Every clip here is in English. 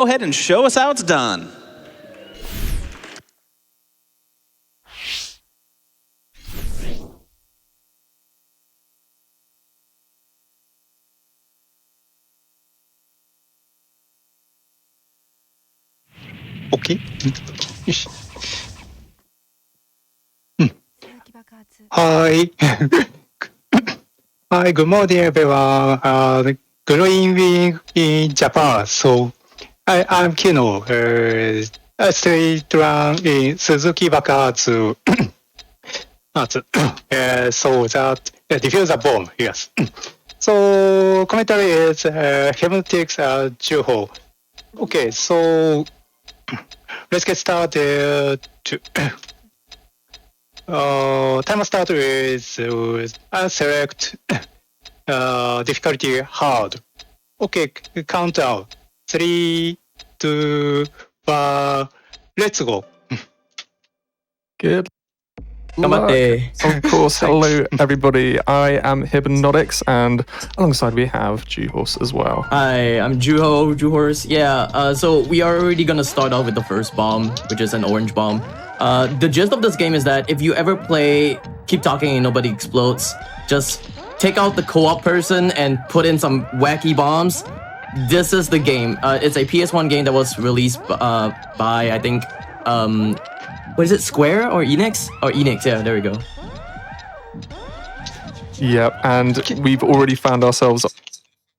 Go ahead and show us how it's done. OK? よし。Hi. Hi, good morning, everyone. Growing in Japan. So, I'm Kino. I straight run in SuzukiBakuhatsu. So that diffuser bomb, yes. So, commentary is hibnotix juho. Okay, so let's get started. Timer start is select difficulty hard. Okay, countdown. 3, 2, 1, let's go. Good luck. Of course, hello everybody. I am hibnotix, and alongside we have juho as well. Hi, I'm juho. Yeah, so we are already gonna start off with the first bomb, which is an orange bomb. The gist of this game is that if you ever play Keep Talking and Nobody Explodes, just take out the co-op person and put in some wacky bombs. This is the game. It's a PS1 game that was released by, I think, what is it, Square or Enix? Or Enix, yeah, there we go. Yep, and we've already found ourselves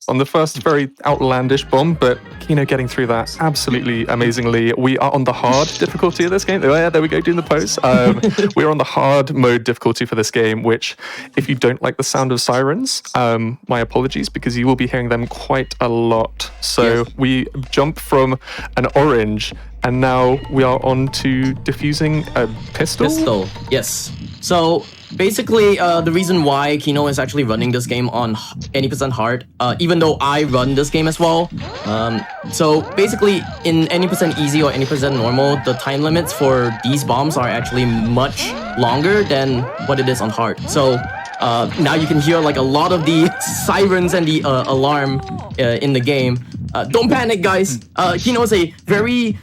on the first very outlandish bomb, but Kino getting through that absolutely amazingly. We are on the hard difficulty of this game. Oh, yeah, there we go, doing the pose. We're on the hard mode difficulty for this game, which, if you don't like the sound of sirens, my apologies, because you will be hearing them quite a lot. So we jump from an orange, and now we are on to defusing a pistol? Yes. So basically, the reason why Kino is actually running this game on any percent hard, even though I run this game as well. So basically, in any percent easy or any percent normal, the time limits for these bombs are actually much longer than what it is on hard. So now you can hear like a lot of the sirens and the alarm in the game. Don't panic, guys. Kino is a very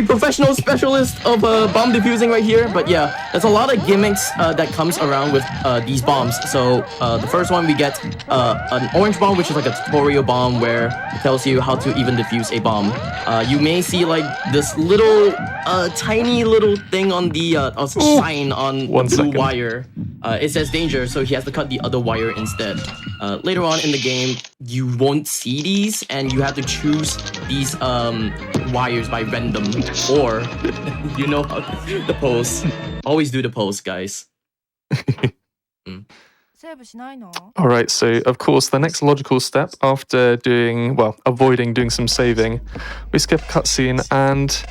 professional specialist of bomb defusing right here. But yeah, there's a lot of gimmicks that comes around with these bombs. So the first one, we get an orange bomb, which is like a tutorial bomb where it tells you how to even defuse a bomb. You may see like this little tiny little thing on the sign on the blue wire. It says danger, so he has to cut the other wire instead. Later on in the game, you won't see these, and you have to choose these wires by random, or you know how to do the pose. Always do the pose, guys. Alright, so of course the next logical step after avoiding doing some saving, we skip a cutscene, and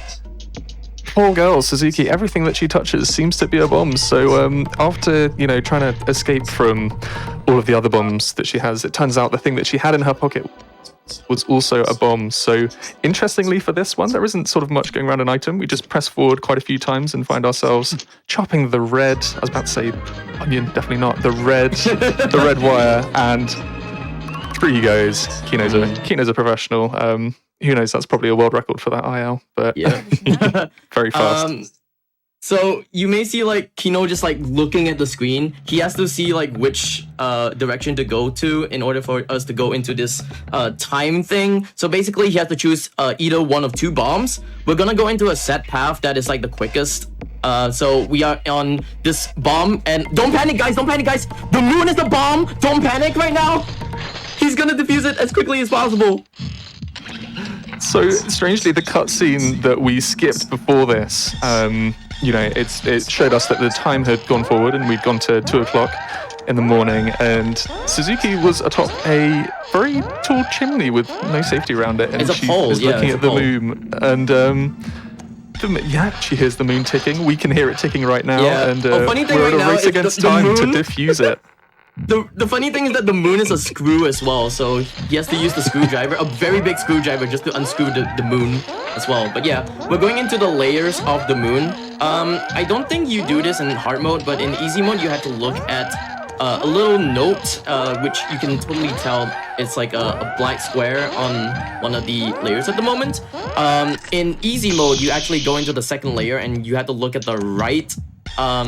poor girl, Suzuki, everything that she touches seems to be a bomb. So after, trying to escape from all of the other bombs that she has, it turns out the thing that she had in her pocket was also a bomb. So interestingly for this one, there isn't sort of much going around an item. We just press forward quite a few times and find ourselves chopping the red, I was about to say onion, definitely not, the red wire, and through he goes. Kino's a professional. Who knows, that's probably a world record for that IL, but yeah. Very fast. So you may see like Kino just like looking at the screen. He has to see like which direction to go to in order for us to go into this time thing. So basically he has to choose either one of two bombs. We're gonna go into a set path that is like the quickest. So we are on this bomb, and don't panic guys, the moon is the bomb. Don't panic right now. He's gonna defuse it as quickly as possible. So strangely, the cutscene that we skipped before this, it showed us that the time had gone forward and we'd gone to 2 o'clock in the morning, and Suzuki was atop a very tall chimney with no safety around it, and she was looking at the moon, and she hears the moon ticking. We can hear it ticking right now, and we're at a race against time to defuse it. The funny thing is that the moon is a screw as well, so he has to use the screwdriver, a very big screwdriver, just to unscrew the moon as well. But yeah, we're going into the layers of the moon. I don't think you do this in hard mode, but in easy mode, you have to look at a little note, which you can totally tell it's like a black square on one of the layers at the moment. In easy mode, you actually go into the second layer and you have to look at the right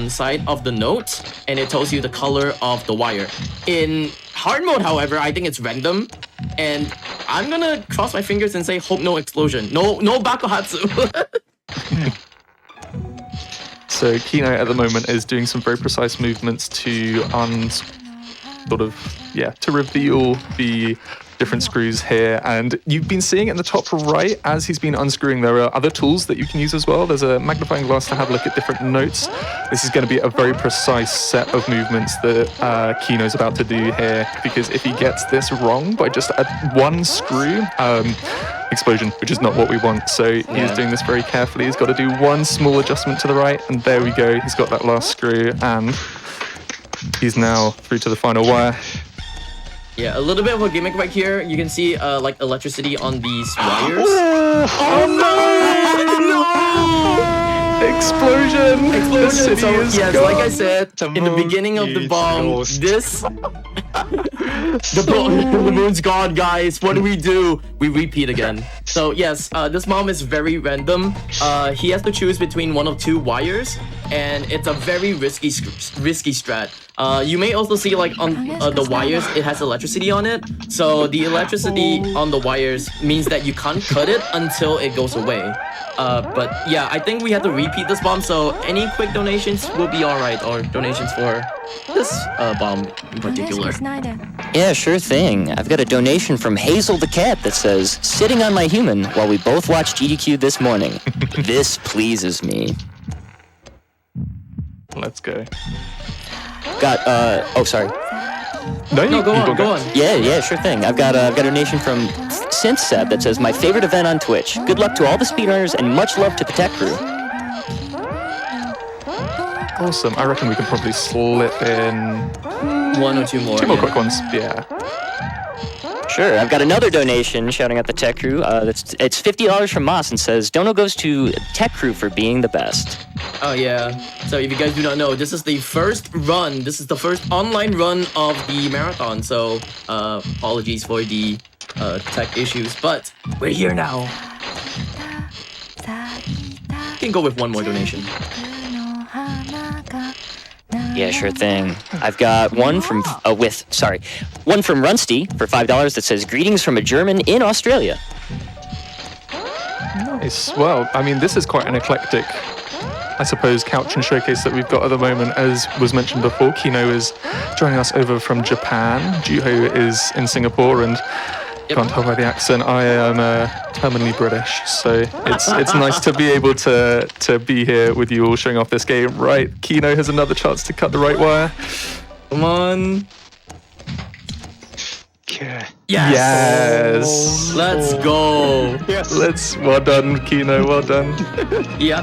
side of the note, and it tells you the color of the wire. In hard mode, however, I think it's random, and I'm gonna cross my fingers and say hope no explosion. No Bakuhatsu. So Kino at the moment is doing some very precise movements to to reveal the different screws here. And you've been seeing in the top right as he's been unscrewing, there are other tools that you can use as well. There's a magnifying glass to have a look at different notes. This is going to be a very precise set of movements that Kino's about to do here, because if he gets this wrong by just one screw, explosion, which is not what we want. So he's doing this very carefully. He's got to do one small adjustment to the right, and there we go. He's got that last screw, and he's now through to the final wire. Yeah, a little bit of a gimmick right here. You can see like electricity on these wires. Oh no! Explosion! Explosion! So yes, gone. like I said, in the beginning of the bomb, the moon's gone, guys. What do? We repeat again. So yes, this bomb is very random. He has to choose between one of two wires, and it's a very risky strat. You may also see like on the wires, it has electricity on it. So the electricity on the wires means that you can't cut it until it goes away. But yeah, I think we have to repeat this bomb. So any quick donations will be alright, or donations for this bomb in particular. Yeah, sure thing. I've got a donation from Hazel the Cat that says, "Sitting on my human while we both watched GDQ this morning. This pleases me." Let's go. Sorry. No, go on. Yeah, sure thing. I've got a donation from SynthSeb that says, "My favorite event on Twitch. Good luck to all the speedrunners and much love to the tech crew." Awesome. I reckon we can probably slip in one or two more. Two more quick ones. Yeah. Sure. I've got another donation shouting at the tech crew. It's $50 from Moss and says, "Dono goes to tech crew for being the best." Oh yeah. So if you guys do not know, this is the first run. This is the first online run of the marathon. So apologies for the tech issues, but we're here now. You can go with one more donation. Yeah, sure thing. I've got one from Runsty for $5 that says, "Greetings from a German in Australia." Nice. Well, I mean, this is quite an eclectic, I suppose, couch and showcase that we've got at the moment. As was mentioned before, Kino is joining us over from Japan. Juho is in Singapore, and can't tell by the accent, I am terminally British. So it's nice to be able to be here with you all showing off this game. Right, Kino has another chance to cut the right wire. Come on. Okay. Yes. Let's go. Yes. Well done, Kino. Well done. Yeah.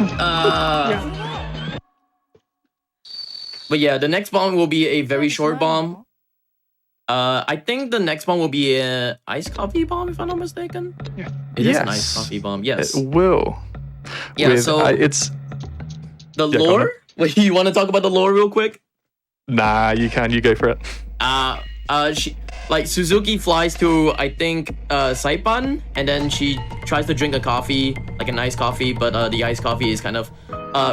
But yeah, the next bomb will be a very short bomb. I think the next bomb will be an iced coffee bomb, if I'm not mistaken. Yeah. It is an iced coffee bomb. Yes. It will. Yeah. So it's the lore. Wait, you want to talk about the lore real quick? Nah, you can. You go for it. Suzuki flies to, I think, Saipan, and then she tries to drink a coffee, like an iced coffee, but the iced coffee is kind of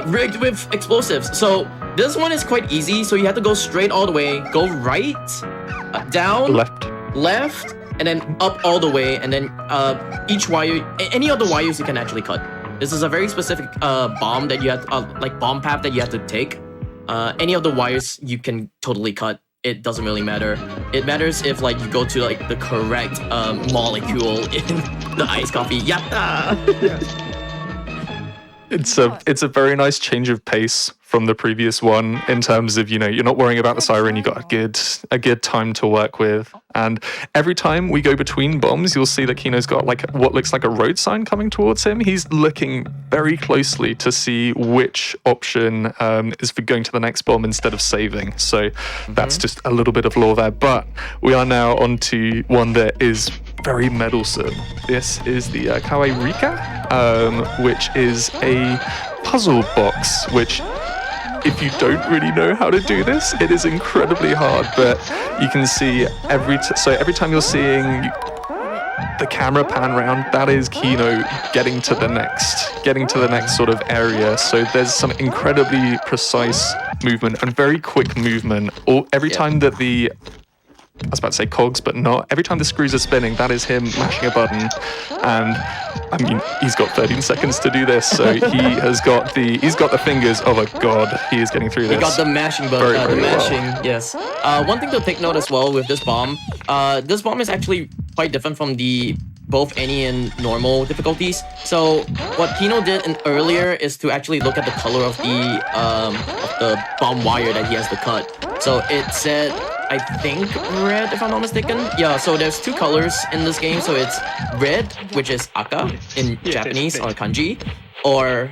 rigged with explosives. So this one is quite easy. So you have to go straight all the way, go right, down, left, and then up all the way, and then each wire, any of the wires you can actually cut. This is a very specific bomb that you have, bomb path that you have to take. Any of the wires you can totally cut. It doesn't really matter. It matters if you go to the correct molecule in the iced coffee. Yatta! It's a very nice change of pace from the previous one in terms of, you're not worrying about the siren, you got a good time to work with. And every time we go between bombs, you'll see that Kino's got what looks like a road sign coming towards him. He's looking very closely to see which option is for going to the next bomb instead of saving. So that's just a little bit of lore there. But we are now on to one that is very meddlesome. This is the Kawaii Rika, which is a puzzle box, which if you don't really know how to do this, it is incredibly hard. But you can see every time you're seeing the camera pan round, that is Quino getting to the next sort of area. So there's some incredibly precise movement and very quick movement. Every time that I was about to say cogs, but not. Every time the screws are spinning, that is him mashing a button. And I mean, he's got 13 seconds to do this, so he's got the fingers. Oh my god, he is getting through this. He got the mashing button. Yes. One thing to take note as well with this bomb is actually quite different from both any and normal difficulties. So what Quino did earlier is to actually look at the color of the bomb wire that he has to cut. So it said, I think red, if I'm not mistaken. Yeah, so there's two colors in this game. So it's red, which is aka in Japanese or kanji, or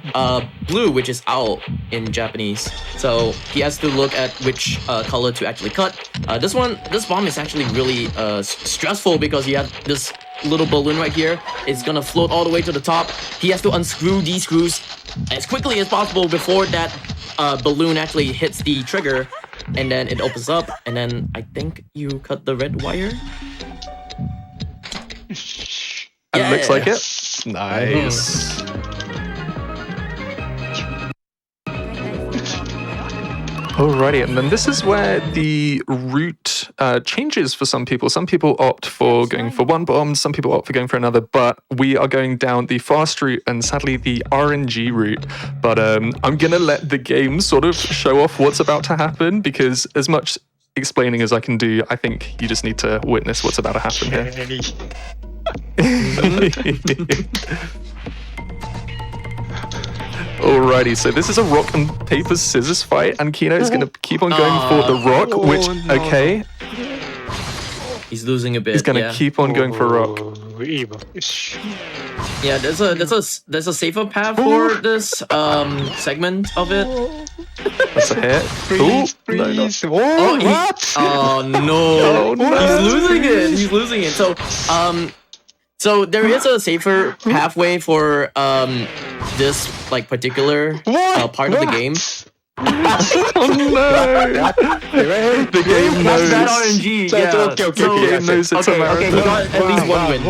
blue, which is ao in Japanese. So he has to look at which color to actually cut. This bomb is actually really stressful because you have this little balloon right here. It's gonna float all the way to the top. He has to unscrew these screws as quickly as possible before that balloon actually hits the trigger, and then it opens up, and then I think you cut the red wire. And it looks like it. Nice. Alrighty, and then this is where the route changes for some people. Some people opt for going for one bomb, some people opt for going for another, but we are going down the fast route and sadly the RNG route. But I'm gonna let the game sort of show off what's about to happen, because as much explaining as I can do, I think you just need to witness what's about to happen here. Alrighty, so this is a rock and paper scissors fight, and Quino is going to keep on going for the rock, which, okay. He's losing a bit. He's going to keep on going for rock. Yeah, there's a safer path for this segment of it. That's a hit. Freeze. Oh no! He's losing it. So there is a safer pathway for this particular part of the game. Oh no! The game knows. That's that RNG. Yeah. The game knows it's a marathon. Okay, he got at least one win.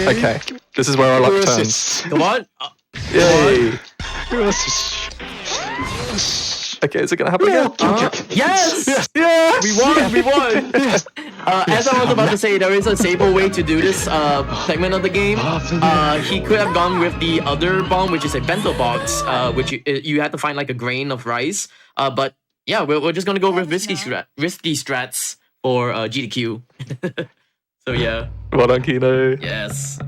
Okay, this is where our luck turns. Come on. Yay! Okay, is it gonna happen again? Yes! Yes! We won! As I was about to say, there is a safer way to do this segment of the game. He could have gone with the other bomb, which is a bento box, which you had to find like a grain of rice. But yeah, we're just gonna go with risky strats for GDQ. So yeah. Well done, Quino. Yes.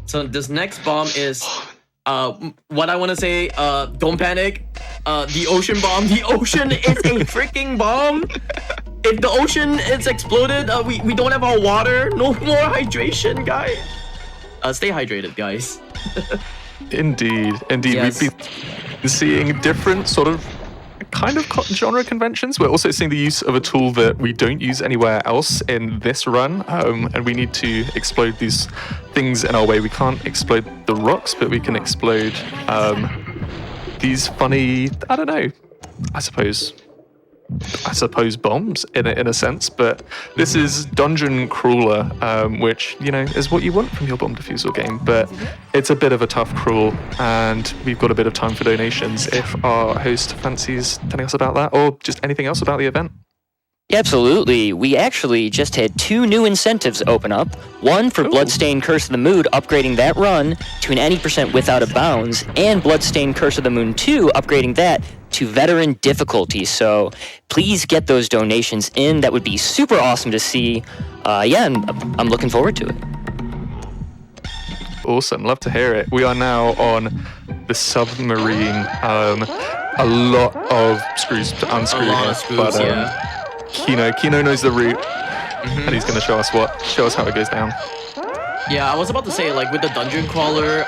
So this next bomb is what I want to say, don't panic. The ocean bomb. The ocean is a freaking bomb. If the ocean is exploded, we don't have our water. No more hydration, guys. Stay hydrated, guys. Indeed. Yes. We've been seeing different sort of kind of genre conventions. We're also seeing the use of a tool that we don't use anywhere else in this run, and we need to explode these things in our way. We can't explode the rocks, but we can explode these funny, I don't know, I suppose bombs in a sense, but this is Dungeon Crawler, which, you know, is what you want from your bomb defusal game, but it's a bit of a tough crawl, and we've got a bit of time for donations if our host fancies telling us about that, or just anything else about the event. Yeah, absolutely. We actually just had 2 new incentives open up. One for Bloodstained Curse of the Moon, upgrading that run to an 80% without a bounds, and Bloodstained Curse of the Moon 2, upgrading that to veteran difficulty. So please get those donations in. That would be super awesome to see. And I'm looking forward to it. Awesome, love to hear it. We are now on the submarine. A lot of screws to unscrew here, but Quino knows the route, and he's going to show us how it goes down. Yeah, I was about to say, like, with the dungeon crawler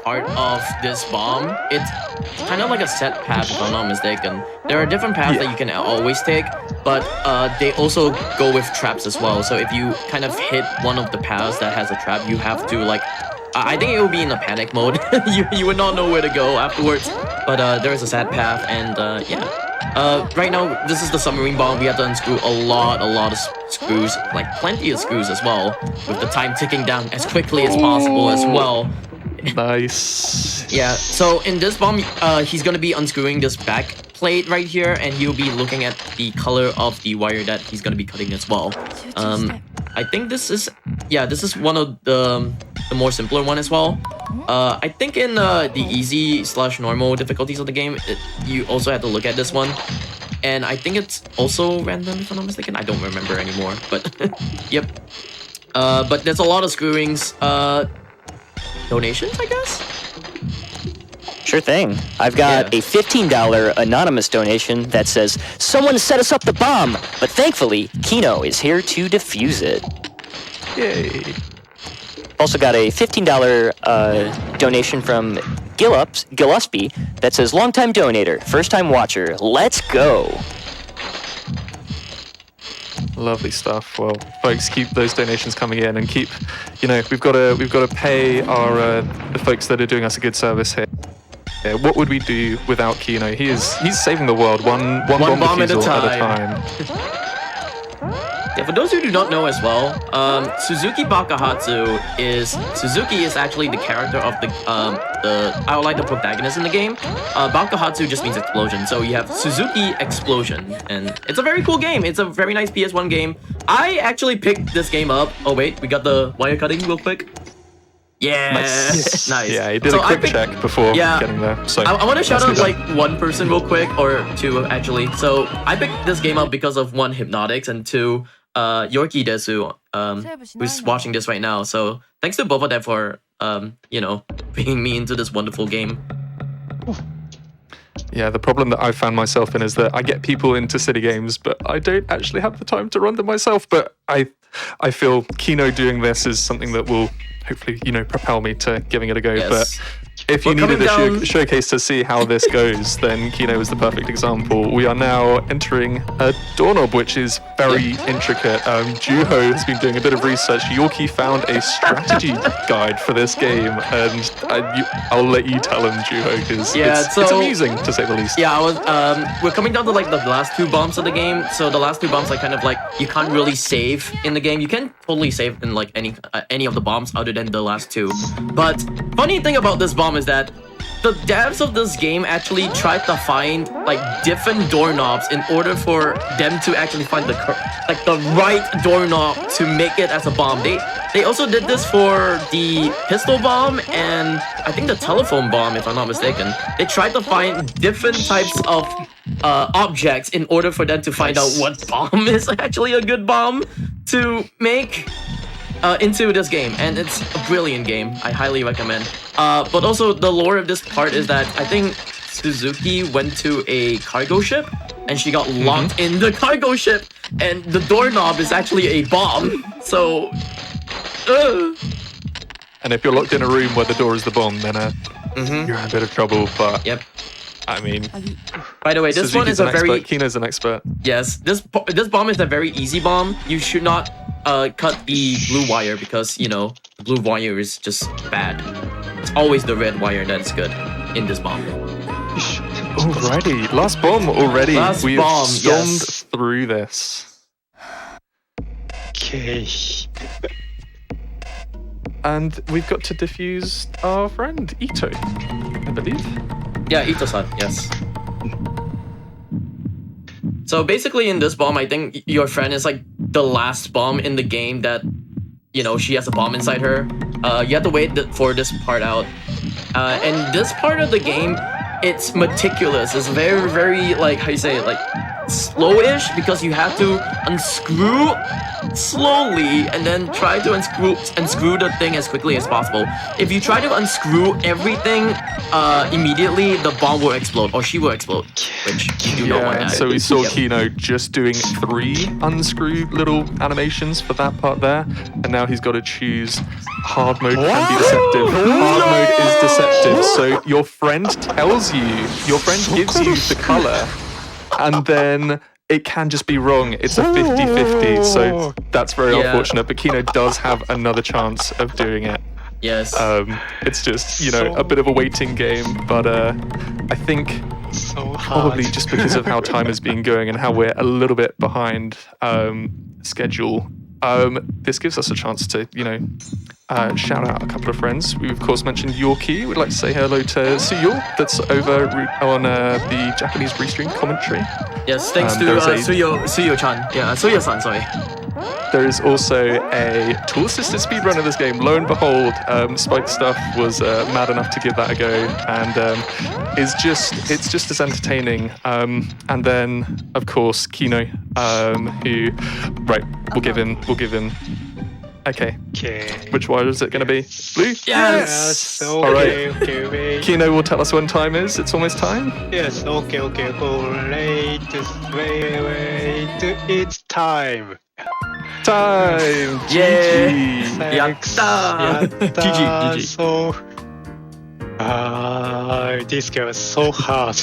part of this bomb, it's kind of like a set path, if I'm not mistaken. There are different paths that you can always take, but they also go with traps as well. So if you kind of hit one of the paths that has a trap, you have to, like, I think it will be in a panic mode. you would not know where to go afterwards. But there is a sad path, and yeah. Right now, this is the submarine bomb. We have to unscrew a lot of screws, like plenty of screws as well, with the time ticking down as quickly as possible as well. Nice. Yeah, so in this bomb, he's gonna be unscrewing this back plate right here, and he'll be looking at the color of the wire that he's gonna be cutting as well. I think this is one of the more simpler one as well. I think in the easy/normal difficulties of the game, you also have to look at this one. And I think it's also random, if I'm not mistaken. I don't remember anymore, but yep. But there's a lot of screwings. Donations, I guess? Sure thing. I've got a $15 anonymous donation that says, "Someone set us up the bomb, but thankfully, Quino is here to defuse it." Yay. Also got a $15 donation from Gillespie that says, "Longtime donator, first-time watcher, let's go." Lovely stuff. Well, folks, keep those donations coming in, and keep, we've got to pay our the folks that are doing us a good service here. Yeah, what would we do without Quino? He's saving the world one bomb at a time. Yeah, for those who do not know as well, SuzukiBakuhatsu is actually the character of the I would like the protagonist in the game. Bakuhatsu just means explosion, so you have Suzuki Explosion, and it's a very cool game. It's a very nice PS1 game. I actually picked this game up. Oh wait, we got the wire cutting real quick. Yeah, nice. Yeah, he did a quick check before getting there. So I want to shout out like one person real quick, or two actually. So I picked this game up because of one, hibnotix, and two, Yorki Desu, who's watching this right now. So thanks to both of them for bringing me into this wonderful game. Yeah, the problem that I've found myself in is that I get people into city games, but I don't actually have the time to run them myself. But I feel Quino doing this is something that will hopefully, propel me to giving it a go. Yes. But if you needed a showcase to see how this goes, then Quino is the perfect example. We are now entering a doorknob, which is very intricate. Juho has been doing a bit of research. Yorkie found a strategy guide for this game, and I'll let you tell him, Juho, because it's amusing, to say the least. Yeah, we're coming down to like the last two bombs of the game. So the last two bombs are kind of like, you can't really save in the game. You can totally save in like any of the bombs other than the last two. But funny thing about this bomb is that the devs of this game actually tried to find like different doorknobs in order for them to actually find the right doorknob to make it as a bomb. They also did this for the pistol bomb and I think the telephone bomb, if I'm not mistaken. They tried to find different types of objects in order for them to find out what bomb is actually a good bomb to make into this game, and it's a brilliant game. I highly recommend. But also the lore of this part is that I think Suzuki went to a cargo ship and she got locked in the cargo ship, and the doorknob is actually a bomb. So, and if you're locked in a room where the door is the bomb, then you're in a bit of trouble. But yep. I mean, by the way, this one is a very Quino's an expert. Yes, this bomb is a very easy bomb. You should not cut the blue wire because the blue wire is just bad. It's always the red wire that's good in this bomb. Alrighty, last bomb already. We have stormed through this. Okay. And we've got to defuse our friend Ito, I believe. Yeah, Ito-san, yes. So basically in this bomb, I think your friend is like the last bomb in the game that, she has a bomb inside her. You have to wait for this part out. And this part of the game, it's meticulous. It's very, very, like, how you say it, like, slowish, because you have to unscrew slowly and then try to unscrew the thing as quickly as possible. If you try to unscrew everything immediately, the bomb will explode, or she will explode, which you do not want that. So we saw Quino just doing 3 unscrew little animations for that part there, and now he's got to choose hard mode can be deceptive. Hard mode is deceptive, so your friend tells you, your friend gives you the color, and then it can just be wrong. It's a 50-50, so that's very unfortunate, but Quino does have another chance of doing it. Yes. It's just, you know, a bit of a waiting game, but I think So hard. probably just because of how time has been going and how we're a little bit behind schedule, this gives us a chance to, you know, shout out a couple of friends. We of course mentioned Yorkie. We'd like to say hello to Suyo, that's over on the Japanese restream commentary. Yes, thanks to there is Suyo-chan. Yeah, Suyo-san, sorry. There is also a tool-assisted speedrun of this game. Lo and behold, Spike Stuff was mad enough to give that a go, and it's just as entertaining. And then, of course, Quino, who, right, we'll give him. Okay. Which one is it going to be? Blue? Yes. Okay, All right. okay, wait. Kino will tell us when time is. It's almost time. Yes, okay. Go late. Wait. It's time. Time. Yeah. Thanks. Yatta. GG. So, this game is so hard.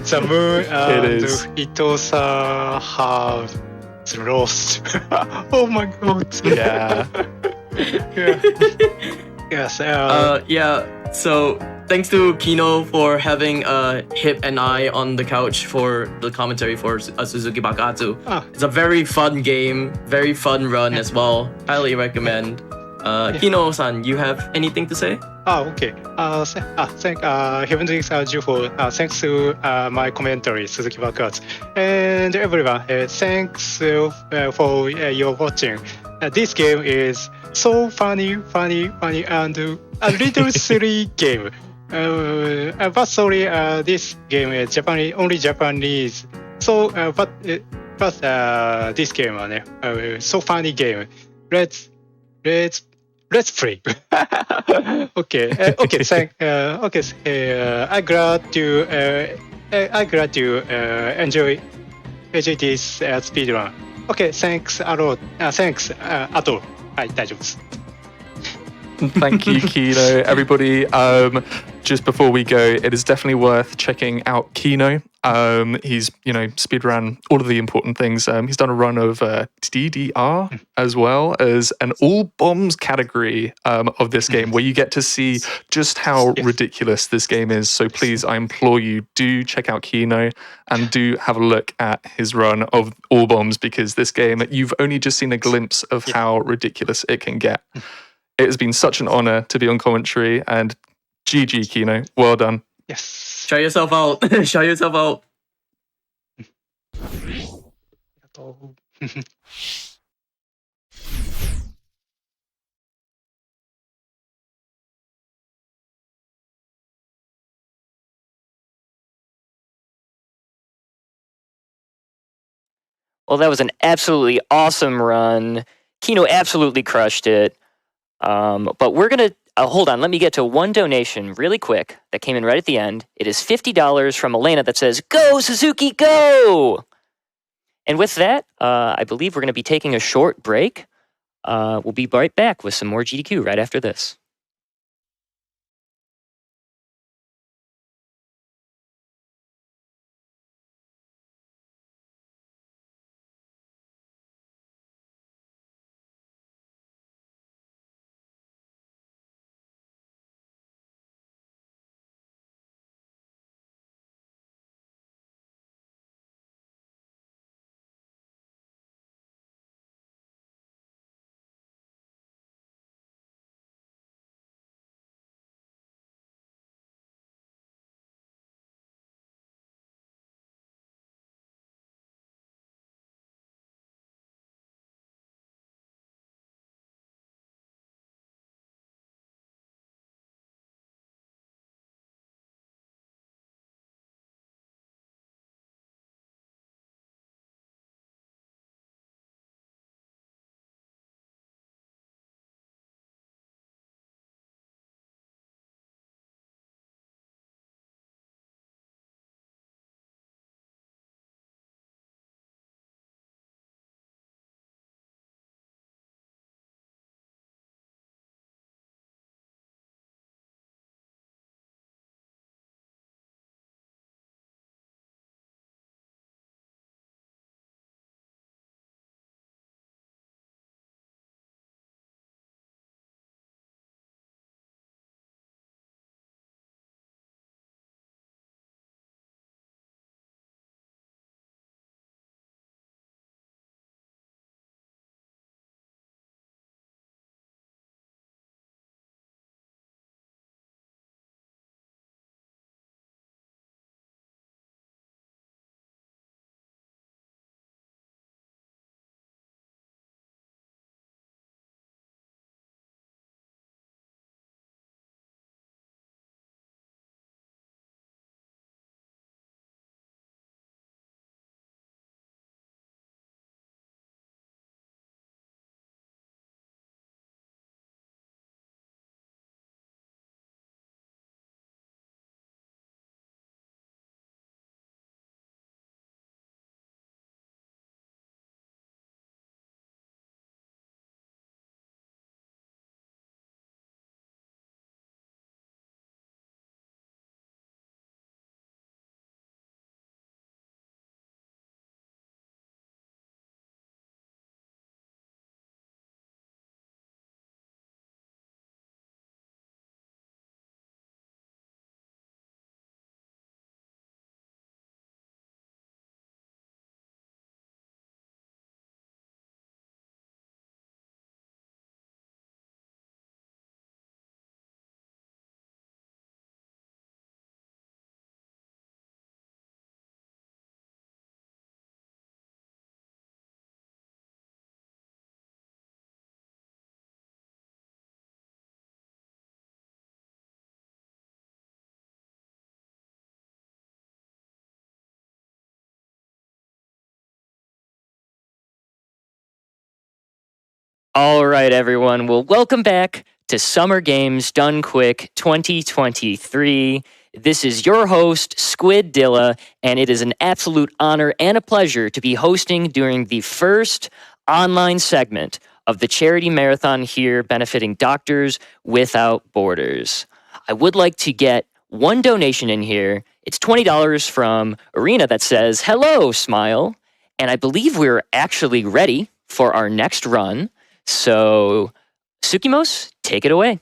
The moon and It is. Ito-san have lost. Oh my god. Yeah. Yeah. Yes. Yeah, so thanks to Kino for having Hip and I on the couch for the commentary for SuzukiBakuhatsu. It's a very fun game, very fun run as well. Highly recommend. Kino-san, you have anything to say? Okay. Thank hibnotix juho. Thanks to my commentary, SuzukiBakuhatsu, and everyone. Thanks for your watching. This game is so funny, and a little silly game. But sorry, this game is only Japanese. So, but this game, so funny game. Let's play. Okay. I glad to enjoy this speedrun. Okay, thanks a lot. Thanks あとはい大丈夫です。Thank you, Kino. Everybody, just before we go, it is definitely worth checking out Kino. He's, you know, speedrun all of the important things. He's done a run of DDR as well as an all bombs category of this game, where you get to see just how ridiculous this game is. So please, I implore you, do check out Kino and do have a look at his run of all bombs, because this game, you've only just seen a glimpse of how ridiculous it can get. It has been such an honor to be on commentary, and GG, Kino. Well done. Yes. Shout yourself out. Shout yourself out. Well, that was an absolutely awesome run. Kino absolutely crushed it. But we're going to hold on. Let me get to one donation really quick that came in right at the end. It is $50 from Elena that says, "Go, Suzuki, go!" And with that, I believe we're going to be taking a short break. We'll be right back with some more GDQ right after this. All right, everyone. Well, welcome back to Summer Games Done Quick 2023. This is your host, SquidDilla, and it is an absolute honor and a pleasure to be hosting during the first online segment of the charity marathon here benefiting Doctors Without Borders. I would like to get one donation in here. It's $20 from Arena that says, "Hello, Smile." And I believe we're actually ready for our next run. So, Sukimos, take it away.